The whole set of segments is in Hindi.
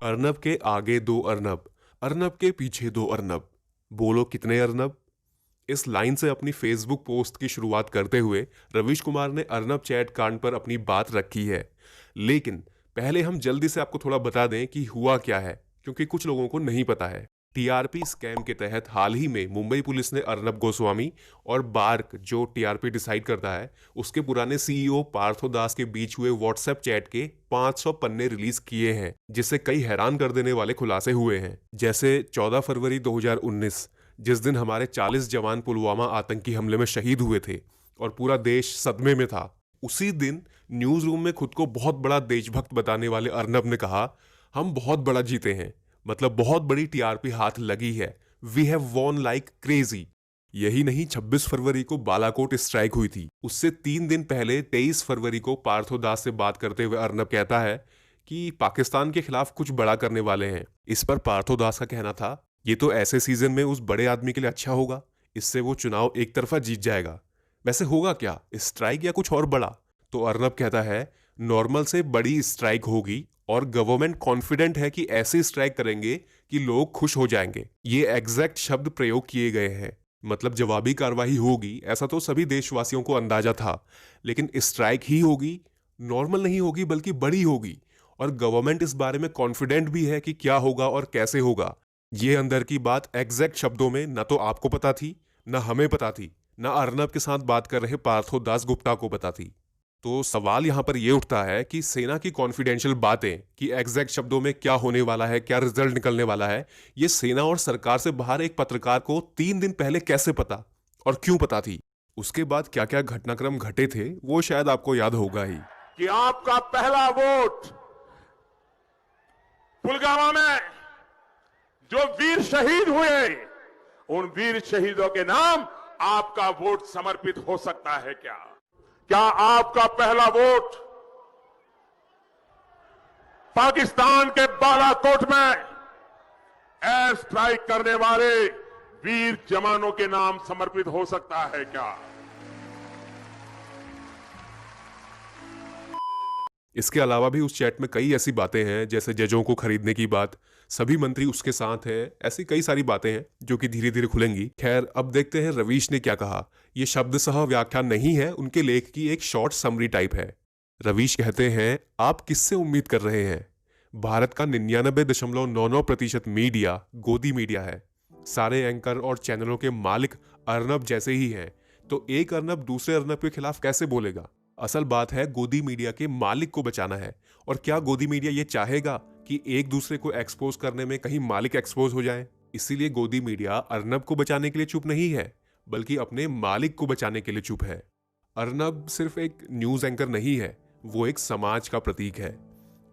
अर्नब के आगे दो अर्नब, अर्नब के पीछे दो अर्नब, बोलो कितने अर्नब। इस लाइन से अपनी फेसबुक पोस्ट की शुरुआत करते हुए रवीश कुमार ने अर्नब चैट कांड पर अपनी बात रखी है। लेकिन पहले हम जल्दी से आपको थोड़ा बता दें कि हुआ क्या है, क्योंकि कुछ लोगों को नहीं पता है। टीआरपी स्कैम के तहत हाल ही में मुंबई पुलिस ने अर्नब गोस्वामी और बार्क, जो टीआरपी डिसाइड करता है, उसके पुराने सीईओ पार्थो दास के बीच हुए व्हाट्सएप चैट के 500 पन्ने रिलीज किए हैं, जिससे कई हैरान कर देने वाले खुलासे हुए हैं। जैसे 14 फरवरी 2019, जिस दिन हमारे 40 जवान पुलवामा आतंकी हमले में शहीद हुए थे और पूरा देश सदमे में था। उसी दिन न्यूज रूम में खुद को बहुत बड़ा देशभक्त बताने वाले अर्नब ने कहा, हम बहुत बड़ा जीते हैं, मतलब बहुत बड़ी टीआरपी हाथ लगी है, we have won like crazy. यही नहीं, 26 फरवरी को बालाकोट स्ट्राइक हुई थी। उससे 3 दिन पहले 23 फरवरी को पार्थो दास से बात करते हुए अर्नब कहता है कि पाकिस्तान के खिलाफ कुछ बड़ा करने वाले हैं। इस पर पार्थो दास का कहना था, ये तो ऐसे सीजन में उस बड़े आदमी के लिए अच्छा होगा, इससे वो चुनाव एक तरफा जीत जाएगा। वैसे होगा क्या, स्ट्राइक या कुछ और बड़ा? तो अर्नब कहता है, नॉर्मल से बड़ी स्ट्राइक होगी और गवर्नमेंट कॉन्फिडेंट है कि ऐसी स्ट्राइक करेंगे कि लोग खुश हो जाएंगे। ये एग्जैक्ट शब्द प्रयोग किए गए हैं। मतलब जवाबी कार्रवाई होगी, ऐसा तो सभी देशवासियों को अंदाजा था, लेकिन स्ट्राइक ही होगी, नॉर्मल नहीं होगी बल्कि बड़ी होगी। और गवर्नमेंट इस बारे में कॉन्फिडेंट भी है कि क्या होगा और कैसे होगा। ये अंदर की बात एग्जैक्ट शब्दों में ना तो आपको पता थी, ना हमें पता थी, ना अर्नब के साथ बात कर रहे पार्थो दास गुप्ता को पता थी। तो सवाल यहां पर यह उठता है कि सेना की कॉन्फिडेंशियल बातें कि एग्जैक्ट शब्दों में क्या होने वाला है, क्या रिजल्ट निकलने वाला है, ये सेना और सरकार से बाहर एक पत्रकार को 3 दिन पहले कैसे पता और क्यों पता थी? उसके बाद क्या क्या घटनाक्रम घटे थे वो शायद आपको याद होगा ही। कि आपका पहला वोट पुलवामा में जो वीर शहीद हुए, उन वीर शहीदों के नाम आपका वोट समर्पित हो सकता है क्या? क्या आपका पहला वोट पाकिस्तान के बालाकोट में एयर स्ट्राइक करने वाले वीर जवानों के नाम समर्पित हो सकता है क्या? इसके अलावा भी उस चैट में कई ऐसी बातें हैं, जैसे जजों को खरीदने की बात, सभी मंत्री उसके साथ हैं, ऐसी कई सारी बातें हैं जो कि धीरे धीरे खुलेंगी। खैर, अब देखते हैं रवीश ने क्या कहा। यह शब्द सह व्याख्यान नहीं है, उनके लेख की एक शॉर्ट समरी टाइप है। रवीश कहते हैं, आप किससे उम्मीद कर रहे हैं? भारत का 99.99% मीडिया गोदी मीडिया है। सारे एंकर और चैनलों के मालिक अर्नब जैसे ही हैं, तो एक अर्नब दूसरे अर्नब के खिलाफ कैसे बोलेगा? असल बात है, गोदी मीडिया के मालिक को बचाना है। और क्या गोदी मीडिया ये चाहेगा कि एक दूसरे को एक्सपोज करने में कहीं मालिक एक्सपोज हो जाए? इसीलिए गोदी मीडिया अर्नब को बचाने के लिए चुप नहीं है, बल्कि अपने मालिक को बचाने के लिए चुप है। अर्नब सिर्फ एक न्यूज एंकर नहीं है, वो एक समाज का प्रतीक है।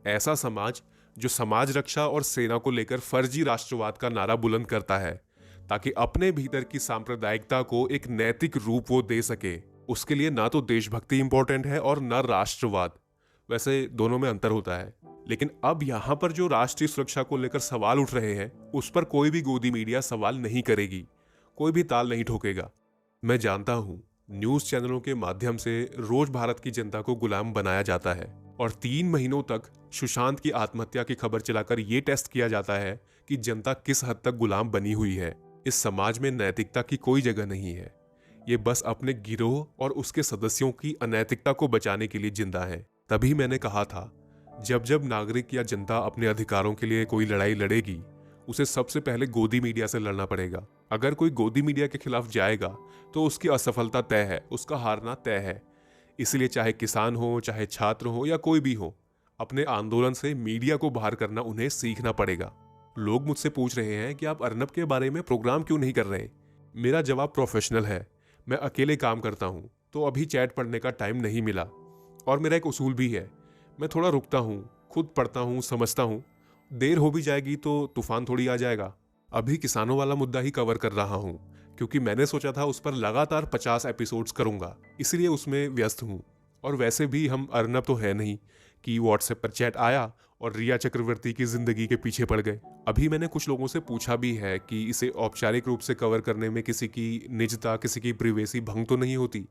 ऐसा समाज जो समाज रक्षा और सेना को लेकर फर्जी राष्ट्रवाद का नारा बुलंद करता है, ताकि अपने भीतर की सांप्रदायिकता को एक नैतिक रूप वो दे सके। उसके लिए ना तो देशभक्ति इंपॉर्टेंट है और ना राष्ट्रवाद। वैसे दोनों में अंतर होता है, लेकिन अब यहां पर जो राष्ट्रीय सुरक्षा को लेकर सवाल उठ रहे हैं, उस पर कोई भी गोदी मीडिया सवाल नहीं करेगी, कोई भी ताल नहीं ठोकेगा। मैं जानता हूं, न्यूज चैनलों के माध्यम से रोज भारत की जनता को गुलाम बनाया जाता है और 3 महीनों तक सुशांत की आत्महत्या की खबर चलाकर यह टेस्ट किया जाता है कि जनता किस हद तक गुलाम बनी हुई है। इस समाज में नैतिकता की कोई जगह नहीं है। ये बस अपने गिरोह और उसके सदस्यों की अनैतिकता को बचाने के लिए जिंदा है। तभी मैंने कहा था, जब जब नागरिक या जनता अपने अधिकारों के लिए कोई लड़ाई लड़ेगी, उसे सबसे पहले गोदी मीडिया से लड़ना पड़ेगा। अगर कोई गोदी मीडिया के खिलाफ जाएगा तो उसकी असफलता तय है, उसका हारना तय है। इसलिए चाहे किसान हो, चाहे छात्र हो या कोई भी हो, अपने आंदोलन से मीडिया को बाहर करना उन्हें सीखना पड़ेगा। लोग मुझसे पूछ रहे हैं कि आप अर्नब के बारे में प्रोग्राम क्यों नहीं कर रहे? मेरा जवाब प्रोफेशनल है। मैं अकेले काम करता हूं, तो अभी चैट पढ़ने का टाइम नहीं मिला। और मेरा एक उसूल भी है, मैं थोड़ा रुकता हूं, खुद पढ़ता हूं, समझता हूं। देर हो भी जाएगी तो तूफान थोड़ी आ जाएगा। अभी किसानों वाला मुद्दा ही कवर कर रहा हूं, क्योंकि मैंने सोचा था उस पर लगातार 50 एपिसोड्स करूंगा, इसलिए उसमें व्यस्त हूं। और वैसे भी हम अर्नब तो है नहीं कि व्हाट्सएप पर चैट आया और रिया चक्रवर्ती की जिंदगी के पीछे पड़ गए। अभी मैंने कुछ लोगों से पूछा भी है कि इसे औपचारिक रूप से कवर करने में किसी की निजता, किसी की प्रिवेसी भंग तो नहीं होती?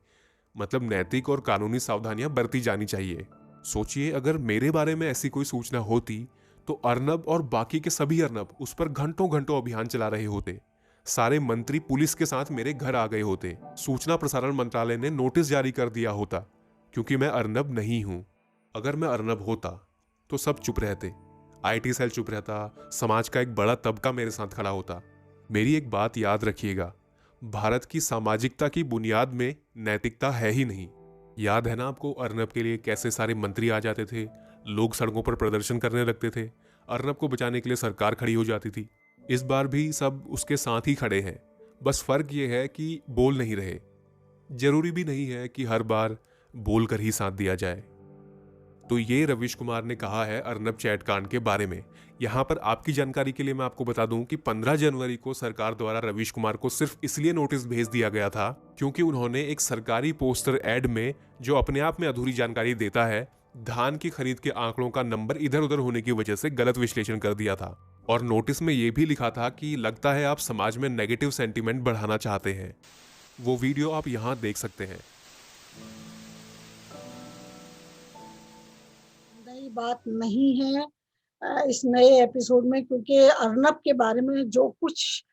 मतलब नैतिक और कानूनी सावधानियां बरती जानी चाहिए। सोचिए, अगर मेरे बारे में ऐसी कोई सूचना होती तो अर्नब और बाकी के सभी अर्नब उस पर घंटों घंटों अभियान चला रहे होते। सारे मंत्री पुलिस के साथ मेरे घर आ गए होते। सूचना प्रसारण मंत्रालय ने नोटिस जारी कर दिया होता, क्योंकि मैं अर्नब नहीं हूं। अगर मैं अर्नब होता तो सब चुप रहते, आईटी सेल चुप रहता, समाज का एक बड़ा तबका मेरे साथ खड़ा होता। मेरी एक बात याद रखिएगा, भारत की सामाजिकता की बुनियाद में नैतिकता है ही नहीं। याद है ना आपको अर्नब के लिए कैसे सारे मंत्री आ जाते थे, लोग सड़कों पर प्रदर्शन करने लगते थे, अर्नब को बचाने के लिए सरकार खड़ी हो जाती थी। इस बार भी सब उसके साथ ही खड़े हैं, बस फर्क ये है कि बोल नहीं रहे। जरूरी भी नहीं है कि हर बार बोलकर ही साथ दिया जाए। तो ये रवीश कुमार ने कहा है अर्नब चैट कांड के बारे में। यहां पर आपकी जानकारी के लिए मैं आपको बता दूं कि 15 जनवरी को सरकार द्वारा रवीश कुमार को सिर्फ इसलिए नोटिस भेज दिया गया था क्योंकि उन्होंने एक सरकारी पोस्टर एड में, जो अपने आप में अधूरी जानकारी देता है, धान की खरीद के आंकड़ों का नंबर इधर उधर होने की वजह से गलत विश्लेषण कर दिया था। और नोटिस में यह भी लिखा था कि लगता है आप समाज में नेगेटिव सेंटीमेंट बढ़ाना चाहते हैं। वो वीडियो आप यहां देख सकते हैं। नई बात नहीं है इस नए एपिसोड में, क्योंकि अर्नब के बारे में जो कुछ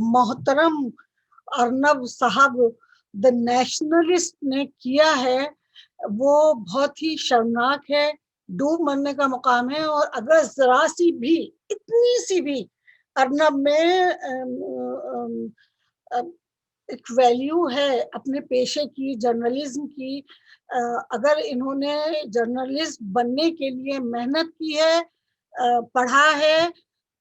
मोहतरम अर्नब साहब द नेशनलिस्ट ने किया है वो बहुत ही शर्मनाक है, डूब मरने का मुकाम है। और अगर जरा सी भी, इतनी सी भी अर्नब में एक वैल्यू है अपने पेशे की, जर्नलिज्म की, अगर इन्होंने जर्नलिस्ट बनने के लिए मेहनत की है, पढ़ा है,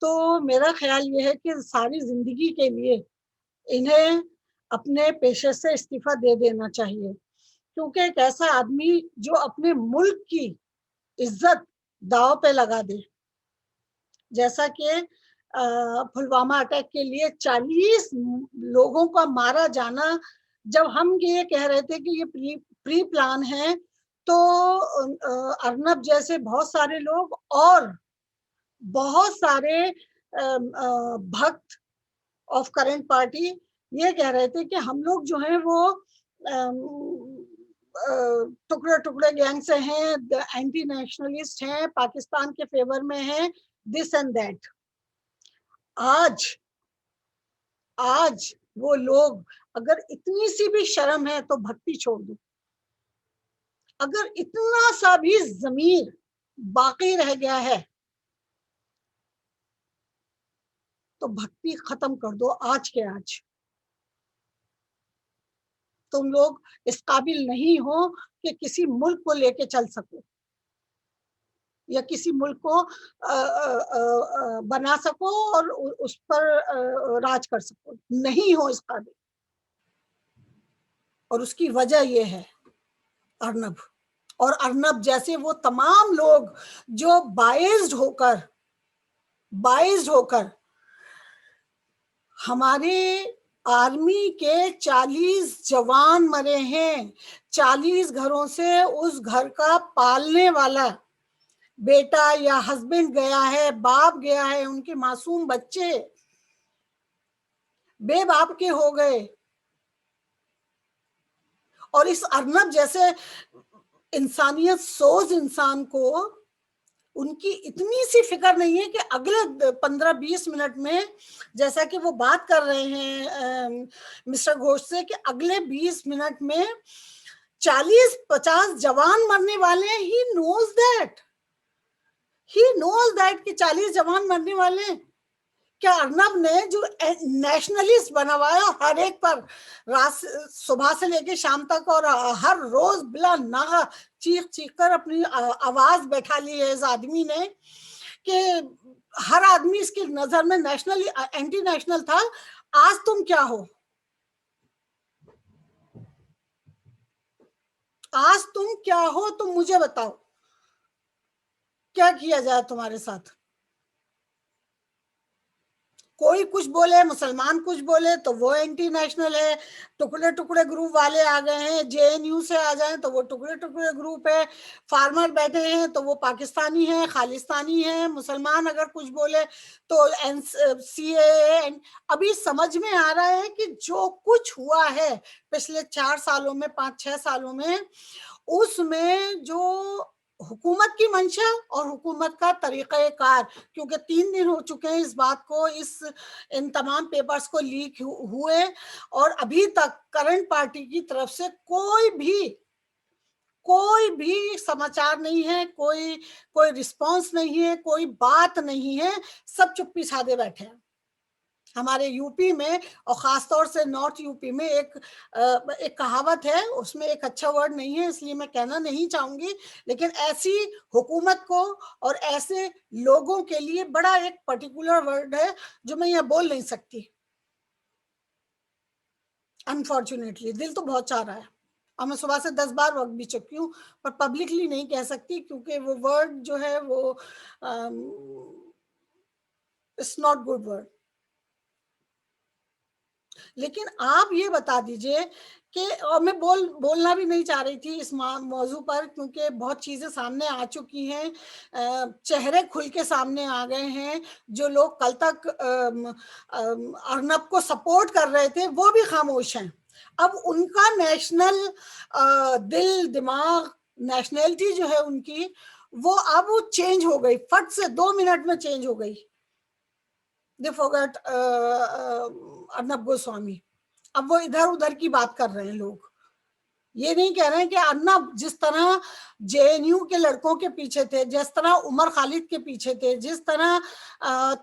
तो मेरा ख्याल ये है कि सारी जिंदगी के लिए इन्हें अपने पेशे से इस्तीफा दे देना चाहिए। क्योंकि एक ऐसा आदमी जो अपने मुल्क की इज्जत दांव पे लगा दे, जैसा कि पुलवामा अटैक के लिए 40 लोगों का मारा जाना, जब हम ये कह रहे थे कि ये प्री प्लान है, तो अर्नब जैसे बहुत सारे लोग और बहुत सारे भक्त ऑफ करंट पार्टी ये कह रहे थे कि हम लोग जो हैं वो टुकड़े टुकड़े गैंग से हैं, एंटी नेशनलिस्ट हैं, पाकिस्तान के फेवर में हैं, दिस एंड दैट। आज वो लोग, अगर इतनी सी भी शर्म है तो भक्ति छोड़ दो। अगर इतना सा भी ज़मीर बाकी रह गया है तो भक्ति खत्म कर दो आज के आज। तुम लोग इस काबिल नहीं हो कि किसी मुल्क को लेके चल सको या किसी मुल्क को बना सको और उस पर राज कर सको, नहीं हो इस काबिल। और उसकी वजह ये है अर्नब, और अर्नब जैसे वो तमाम लोग जो बाइज्ड होकर हमारे आर्मी के 40 जवान मरे हैं। 40 घरों से उस घर का पालने वाला बेटा या हस्बैंड गया है, बाप गया है, उनके मासूम बच्चे बेबाप के हो गए। और इस अर्नब जैसे इंसानियत सोच इंसान को उनकी इतनी सी फिक्र नहीं है कि अगले 15-20 मिनट में, जैसा कि वो बात कर रहे हैं मिस्टर घोष से, कि अगले 20 मिनट में 40-50 जवान मरने वाले हैं। ही नोज दैट कि 40 जवान मरने वाले हैं। क्या अर्नब ने जो नेशनलिस्ट बना हुआ है और हर एक पर रात सुबह से लेकर शाम तक और हर रोज बिला नागा चीख कर अपनी आवाज बैठा ली है इस आदमी ने, कि हर आदमी इसकी नजर में नेशनल एंटी नेशनल था। आज तुम क्या हो? आज तुम क्या हो? तुम मुझे बताओ, क्या किया जाए तुम्हारे साथ? कोई कुछ बोले, मुसलमान कुछ बोले तो वो एंटी नेशनल है, टुकड़े टुकड़े ग्रुप वाले आ गए हैं, जेएनयू से आ जाएं तो वो टुकड़े टुकड़े ग्रुप है, फार्मर बैठे हैं तो वो पाकिस्तानी है, खालिस्तानी है, मुसलमान अगर कुछ बोले तो सीएए। अभी समझ में आ रहा है कि जो कुछ हुआ है पिछले 4 सालों में, 5-6 सालों में, उसमें जो हुकूमत की मंशा और हुकूमत का तरीक़े-कार, क्योंकि 3 दिन हो चुके हैं इस बात को, इन तमाम पेपर्स को लीक हुए, और अभी तक करंट पार्टी की तरफ से कोई भी समाचार नहीं है, कोई रिस्पॉन्स नहीं है, कोई बात नहीं है, सब चुप्पी साधे बैठे हैं। हमारे यूपी में और ख़ास तौर से नॉर्थ यूपी में एक कहावत है, उसमें एक अच्छा वर्ड नहीं है इसलिए मैं कहना नहीं चाहूँगी, लेकिन ऐसी हुकूमत को और ऐसे लोगों के लिए बड़ा एक पर्टिकुलर वर्ड है जो मैं यहाँ बोल नहीं सकती। अनफॉर्च्यूनेटली दिल तो बहुत चाह रहा है, और मैं सुबह से 10 बार वक़्त भी चुकी हूँ, पर पब्लिकली नहीं कह सकती क्योंकि वो वर्ड जो है वो इट्स नॉट गुड वर्ड। लेकिन आप ये बता दीजिए कि, और मैं बोलना भी नहीं चाह रही थी इस मौजू पर, क्योंकि बहुत चीज़ें सामने आ चुकी हैं, चेहरे खुल के सामने आ गए हैं। जो लोग कल तक अर्नब को सपोर्ट कर रहे थे वो भी खामोश हैं। अब उनका नेशनल दिल दिमाग, नेशनैलिटी जो है उनकी, वो अब चेंज हो गई, फट से 2 मिनट में चेंज हो गई। दे फॉरगॉट अर्नब गोस्वामी। अब वो इधर-उधर की बात कर रहे हैं लोग। ये नहीं कह रहे हैं कि अर्नब जिस तरह जेएनयू के लड़कों के पीछे थे, जिस तरह उमर खालिद के पीछे थे, जिस तरह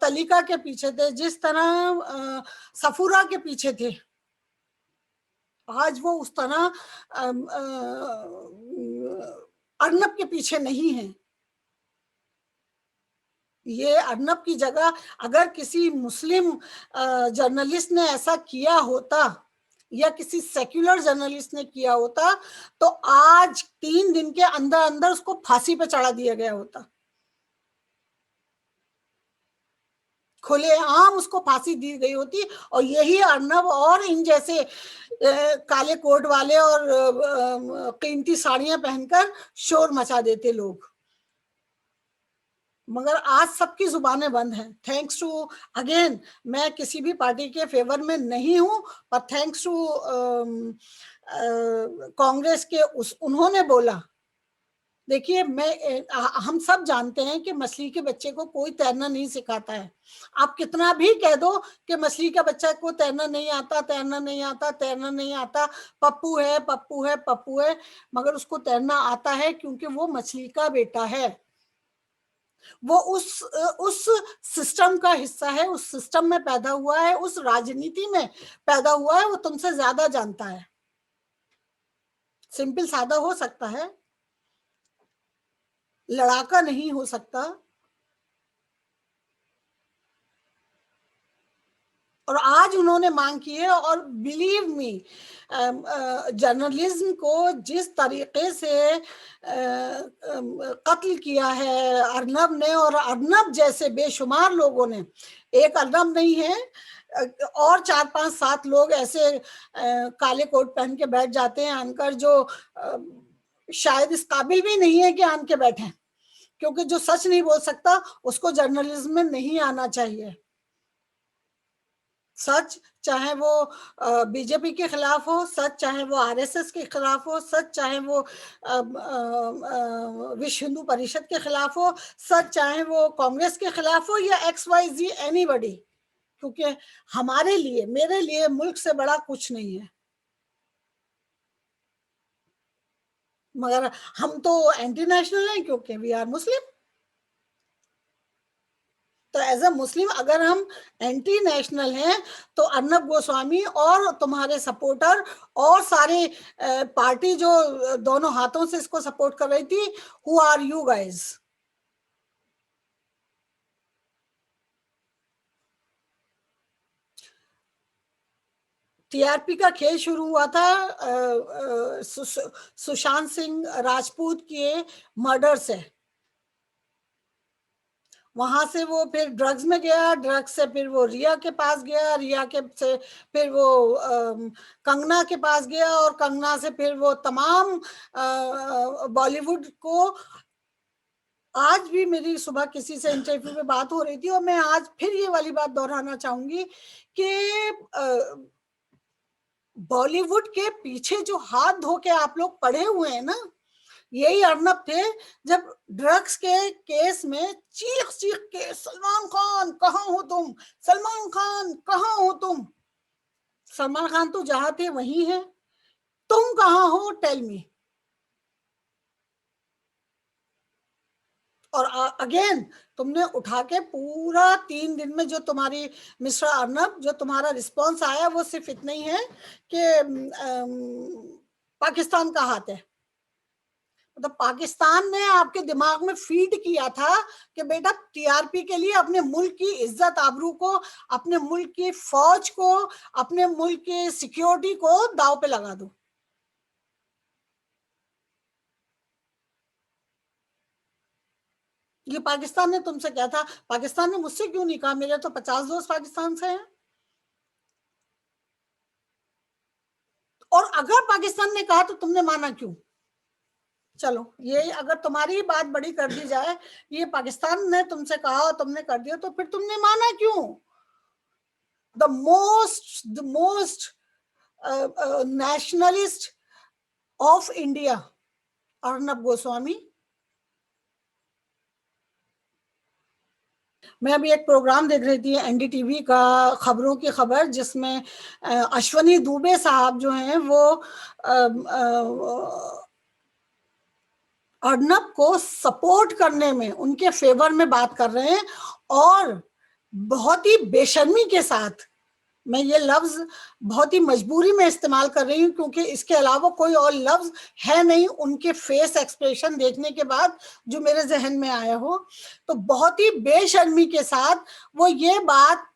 तलिका के पीछे थे, जिस तरह सफूरा के पीछे थे, आज वो उस तरह अर्नब के पीछे नहीं है। ये अर्नब की जगह अगर किसी मुस्लिम जर्नलिस्ट ने ऐसा किया होता या किसी सेक्युलर जर्नलिस्ट ने किया होता, तो आज 3 दिन के अंदर अंदर उसको फांसी पे चढ़ा दिया गया होता। खुलेआम उसको फांसी दी गई होती, और यही अर्नब और इन जैसे काले कोट वाले और कीमती साड़ियां पहनकर शोर मचा देते लोग। मगर आज सबकी जुबानें बंद हैं, थैंक्स टू, अगेन मैं किसी भी पार्टी के फेवर में नहीं हूं, पर थैंक्स टू कांग्रेस के उन्होंने बोला। देखिए, हम सब जानते हैं कि मछली के बच्चे को कोई तैरना नहीं सिखाता है। आप कितना भी कह दो कि मछली का बच्चा को तैरना नहीं आता, तैरना नहीं आता, तैरना नहीं आता, पप्पू है, पप्पू है, पप्पू है, मगर उसको तैरना आता है क्योंकि वो मछली का बेटा है। वो उस सिस्टम का हिस्सा है, उस सिस्टम में पैदा हुआ है, उस राजनीति में पैदा हुआ है, वो तुमसे ज्यादा जानता है। सिंपल सादा हो सकता है, लड़ाका नहीं हो सकता। और आज उन्होंने मांग की है, और बिलीव मी, जर्नलिज्म को जिस तरीके से कत्ल किया है अर्नब ने, और अर्नब जैसे बेशुमार लोगों ने, एक अर्नब नहीं है, और 4-5-7 लोग ऐसे काले कोट पहन के बैठ जाते हैं आनकर, जो शायद इस काबिल भी नहीं है कि आन के बैठे, क्योंकि जो सच नहीं बोल सकता उसको जर्नलिज्म में नहीं आना चाहिए। सच चाहे वो बीजेपी के खिलाफ हो, सच चाहे वो आरएसएस के खिलाफ हो, सच चाहे वो विश्व हिंदू परिषद के खिलाफ हो, सच चाहे वो कांग्रेस के खिलाफ हो, या XYZ एनीबॉडी, क्योंकि हमारे लिए, मेरे लिए मुल्क से बड़ा कुछ नहीं है। मगर हम तो एंटी नेशनल हैं क्योंकि वी आर मुस्लिम। तो एज अ मुस्लिम अगर हम एंटी नेशनल हैं, तो अर्नब गोस्वामी और तुम्हारे सपोर्टर और सारे पार्टी जो दोनों हाथों से इसको सपोर्ट कर रही थी, who are you guys? TRP का खेल शुरू हुआ था सुशांत सिंह राजपूत के मर्डर से। वहां से वो फिर ड्रग्स में गया, ड्रग्स से फिर वो रिया के पास गया, रिया के से फिर वो कंगना के पास गया, और कंगना से फिर वो तमाम बॉलीवुड को। आज भी मेरी सुबह किसी से इंटरव्यू में बात हो रही थी, और मैं आज फिर ये वाली बात दोहराना चाहूंगी कि बॉलीवुड के पीछे जो हाथ धो के आप लोग पड़े हुए हैं ना, यही अर्नब थे जब ड्रग्स के केस में चीख चीख के सलमान खान कहाँ हो तुम, सलमान खान कहाँ हो तुम। सलमान खान तो जहां थे वहीं है, तुम कहाँ हो, टेल मी। और अगेन तुमने उठा के पूरा 3 दिन में जो तुम्हारी मिस्टर अर्नब जो तुम्हारा रिस्पॉन्स आया वो सिर्फ इतना ही है कि पाकिस्तान का हाथ है। मतलब पाकिस्तान ने आपके दिमाग में फीड किया था कि बेटा टीआरपी के लिए अपने मुल्क की इज्जत आबरू को, अपने मुल्क की फौज को, अपने मुल्क की सिक्योरिटी को दांव पे लगा दो। ये पाकिस्तान ने तुमसे क्या था, पाकिस्तान ने मुझसे क्यों नहीं कहा, मेरे तो 50 दोस्त पाकिस्तान से हैं। और अगर पाकिस्तान ने कहा तो तुमने माना क्यों? चलो ये अगर तुम्हारी बात बड़ी कर दी जाए, ये पाकिस्तान ने तुमसे कहा और तुमने कर दिया, तो फिर तुमने माना क्यों? The most nationalist of India Arnab Goswami. मैं अभी एक प्रोग्राम देख रही थी एनडीटीवी का, खबरों की खबर, जिसमें अश्वनी दुबे साहब जो हैं वो अर्नब को सपोर्ट करने में, उनके फेवर में बात कर रहे हैं। और बहुत ही बेशर्मी के साथ, मैं ये लफ्ज बहुत ही मजबूरी में इस्तेमाल कर रही हूँ क्योंकि इसके अलावा कोई और लफ्ज है नहीं उनके फेस एक्सप्रेशन देखने के बाद जो मेरे जहन में आया हो, तो बहुत ही बेशर्मी के साथ वो ये बात,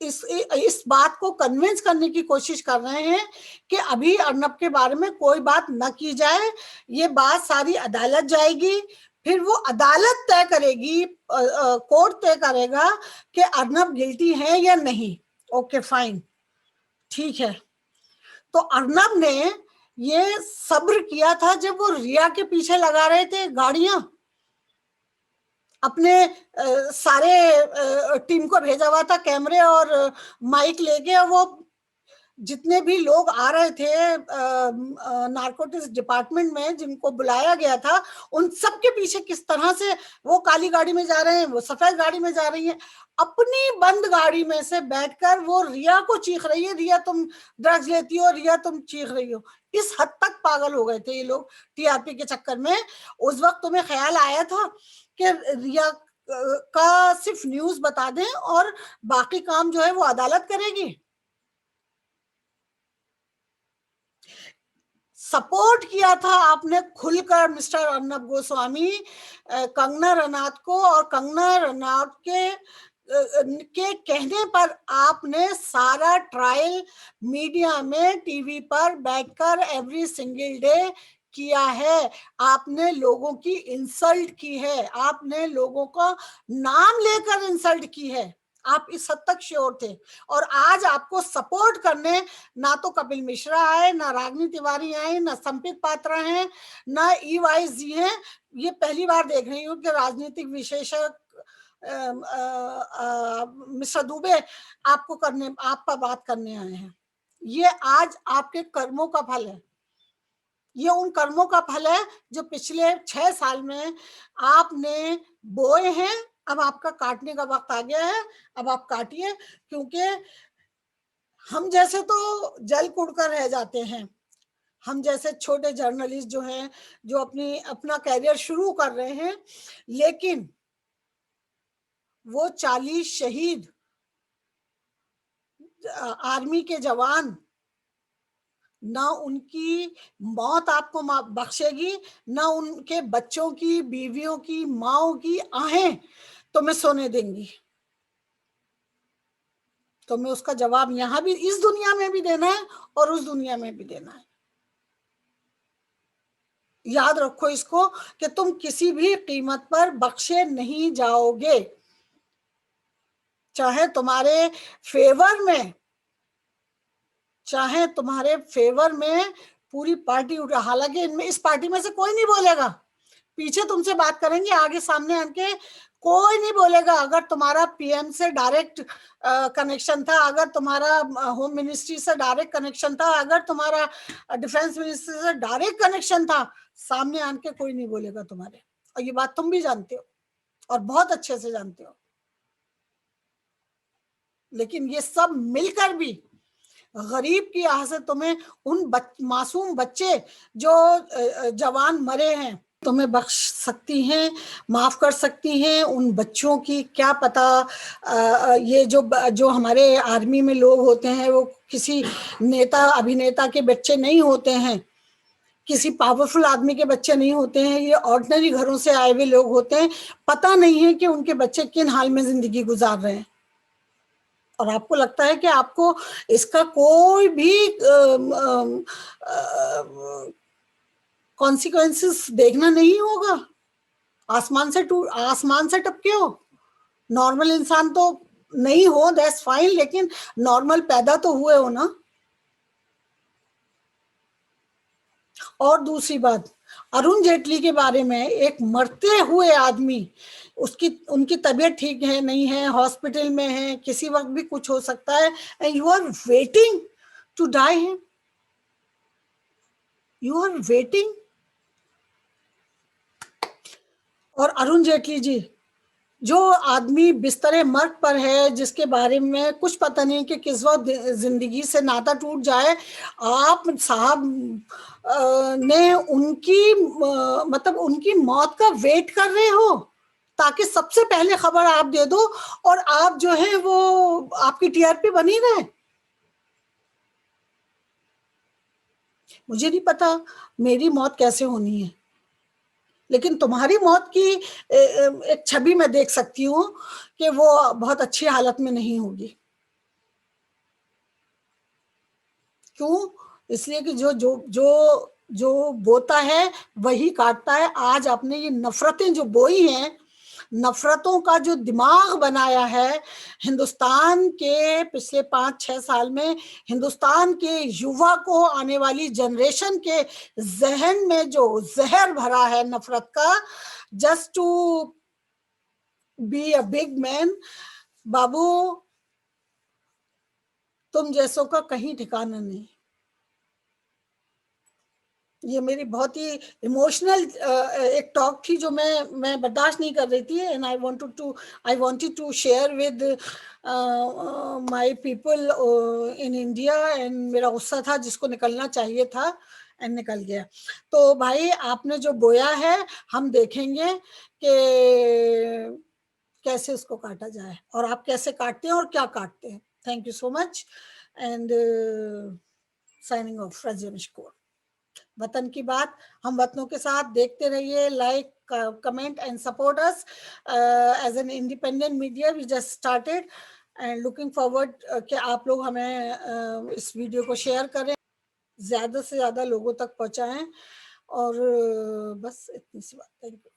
इस बात को कन्विंस करने की कोशिश कर रहे हैं कि अभी अर्नब के बारे में कोई बात न की जाए, ये बात सारी अदालत जाएगी, फिर वो अदालत तय करेगी, कोर्ट तय करेगा कि अर्नब गिल्टी है या नहीं। ओके फाइन, ठीक है। तो अर्नब ने ये सब्र किया था जब वो रिया के पीछे लगा रहे थे गाड़ियां, अपने सारे टीम को भेजा हुआ था कैमरे और माइक लेके, वो जितने भी लोग आ रहे थे नारकोटिक्स डिपार्टमेंट में जिनको बुलाया गया था, उन सब के पीछे किस तरह से वो काली गाड़ी में जा रहे हैं, वो सफेद गाड़ी में जा रही हैं, अपनी बंद गाड़ी में से बैठकर वो रिया को चीख रही है, रिया तुम ड्रग्स लेती हो, रिया तुम चीख रही हो। इस हद तक पागल हो गए थे ये लोग टीआरपी के चक्कर में। उस वक्त तुम्हें ख्याल आया था कि रिया का सिर्फ न्यूज बता दें और बाकी काम जो है वो अदालत करेगी? सपोर्ट किया था आपने खुलकर मिस्टर अर्नब गोस्वामी, कंगना रनौत को, और कंगना रनौत के कहने पर आपने सारा ट्रायल मीडिया में टीवी पर बैठकर एवरी सिंगल डे किया है। आपने लोगों की इंसल्ट की है, आपने लोगों का नाम लेकर इंसल्ट की है, आप इस हद तक श्योर थे। और आज आपको सपोर्ट करने ना तो कपिल मिश्रा आए, ना रागनी तिवारी आए, ना संबित पात्रा हैं, ना ईवाई जी हैं। ये पहली बार देख रही हूँ कि राजनीतिक विशेषज्ञ मिस्टर दुबे आपको करने, आप पर बात करने आए हैं। ये आज आपके कर्मों का फल है, ये उन कर्मों का फल है जो पिछले 6 साल में आपने बोए हैं। अब आपका काटने का वक्त आ गया है, अब आप काटिए, क्योंकि हम जैसे तो जल कुड़कर रह जाते हैं, हम जैसे छोटे जर्नलिस्ट जो हैं, जो अपना कैरियर शुरू कर रहे हैं, लेकिन वो 40 शहीद आर्मी के जवान, ना उनकी मौत आपको बख्शेगी, ना उनके बच्चों की, बीवियों की, माओ की आहें तुम्हें सोने देंगी। तुम्हें उसका जवाब यहां भी, इस दुनिया में भी देना है और उस दुनिया में भी देना है। याद रखो इसको कि तुम किसी भी कीमत पर बख्शे नहीं जाओगे, चाहे तुम्हारे फेवर में, चाहे तुम्हारे फेवर में पूरी पार्टी उठा। हालांकि इनमें, इस पार्टी में से कोई नहीं बोलेगा, पीछे तुमसे बात करेंगे, आगे सामने आके कोई नहीं बोलेगा। अगर तुम्हारा पीएम से डायरेक्ट कनेक्शन था, अगर तुम्हारा होम मिनिस्ट्री से डायरेक्ट कनेक्शन था, अगर तुम्हारा डिफेंस मिनिस्ट्री से डायरेक्ट कनेक्शन था, सामने आन के कोई नहीं बोलेगा तुम्हारे, और ये बात तुम भी जानते हो और बहुत अच्छे से जानते हो। लेकिन ये सब मिलकर भी गरीब की आह से तुम्हें उन मासूम बच्चे जो जवान मरे हैं तुम्हें बख्श सकती हैं, माफ कर सकती हैं। उन बच्चों की क्या पता, ये जो हमारे आर्मी में लोग होते हैं वो किसी नेता अभिनेता के बच्चे नहीं होते हैं, किसी पावरफुल आदमी के बच्चे नहीं होते हैं, ये ऑर्डिनरी घरों से आए हुए लोग होते हैं। पता नहीं है कि उनके बच्चे किन हाल में जिंदगी गुजार रहे हैं, और आपको लगता है कि आपको इसका कोई भी कॉन्सिक्वेंसेस देखना नहीं होगा। आसमान से टपके हो, नॉर्मल इंसान तो नहीं हो, दैट्स फाइन, लेकिन नॉर्मल पैदा तो हुए हो ना। और दूसरी बात, अरुण जेटली के बारे में, एक मरते हुए आदमी, उनकी तबीयत ठीक है नहीं है, हॉस्पिटल में है, किसी वक्त भी कुछ हो सकता है, and you are waiting to die him, you are waiting. और अरुण जेटली जी, जो आदमी बिस्तरे मर्ग पर है, जिसके बारे में कुछ पता नहीं कि किस वक्त जिंदगी से नाता टूट जाए, आप साहब ने उनकी मतलब उनकी मौत का वेट कर रहे हो ताकि सबसे पहले खबर आप दे दो और आप जो है वो आपकी टीआरपी बनी रहे। मुझे नहीं पता मेरी मौत कैसे होनी है, लेकिन तुम्हारी मौत की एक छवि मैं देख सकती हूँ कि वो बहुत अच्छी हालत में नहीं होगी। क्यों? इसलिए कि जो जो जो जो बोता है वही काटता है। आज आपने ये नफरतें जो बोई हैं, नफरतों का जो दिमाग बनाया है हिंदुस्तान के पिछले 5-6 साल में, हिंदुस्तान के युवा को, आने वाली जनरेशन के जहन में जो जहर भरा है नफरत का, just to be a big man, बाबू तुम जैसों का कहीं ठिकाना नहीं। ये मेरी बहुत ही इमोशनल एक टॉक थी जो मैं बर्दाश्त नहीं कर रही थी, and I wanted to share with my people in India, and मेरा गुस्सा था जिसको निकलना चाहिए था एंड निकल गया। तो भाई आपने जो बोया है हम देखेंगे कि कैसे उसको काटा जाए, और आप कैसे काटते हैं और क्या काटते हैं। Thank you so much, and signing off, Razia Mashkoor. वतन की बात, हम वतनों के साथ, देखते रहिए, like comment and support us as an independent media we just started, and looking forward कि आप लोग हमें इस वीडियो को शेयर करें, ज्यादा से ज्यादा लोगों तक पहुंचाएं, और बस इतनी सी बात। Thank you.